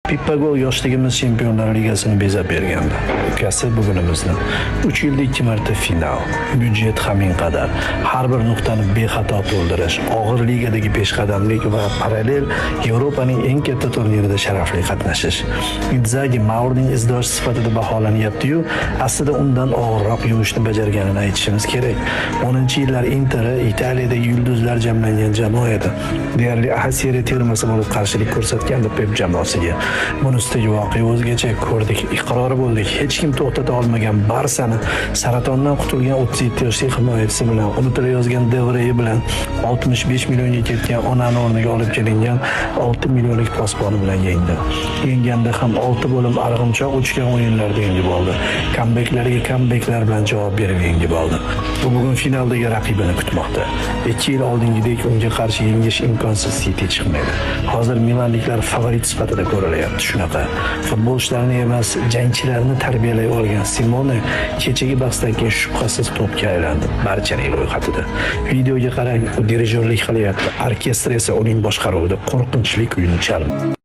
Pippagol yoshligimiz Chempionlar Ligasini bezab bergandi. Ukasi bugunimizni. 3 yilda 2 marta final. Byudjet hamin qadar. Har bir nuqtani bexato to'ldirish, og'ir ligadagi peshqadamlik va parallel Yevropaning eng katta turnirida sharafli qatnashish. Inzaghi Maurining izdosh sifatida baholanyapti-yu, aslida undan og'irroq yumushni bajarganini aytishimiz kerak. 10-yillar Interi Italiyadagi yulduzlar jamlangan jamoa edi. Deyarli A Seriya termasi bo'lib qarshilik ko'rsatgandi Pep jamoasiga. Bunistagi voqea o'zgacha. Ko'rdik, iqrori bo'ldik. Hech kim to'xtata olmagan Barsani saratondan qutulgan 37 yoshli himoyachisi bilan, unutilayozgan Devray bilan 65 millionga ketgan Onani o'rniga olib kelingan 6 millionlik posboni bilan yengdi. Yenganda ham 6 bo'lim arg'imchoq uchgan o'yinlarda yengib oldi. Kambeklariga kambeklar bilan javob berib yengib oldi. Bu bugun finaldagi raqibini kutmoqda. 2 yil oldingidek unga qarshi yengish imkonsiz City chiqmaydi. Hozir milanliklar favorit sifatida ko'rilyapti. Shunaqa futbolchilarni emas, jangchilarni tarbiyalay olgan Simone kechagi bahsdan keyin shubhasiz topga aylandi barchaning ro'yxatida. Videoga qarang, u dirijorlik qilyapti. Orkestr esa uning boshqaruvida qo'rqinchli kuyni chalmoqda.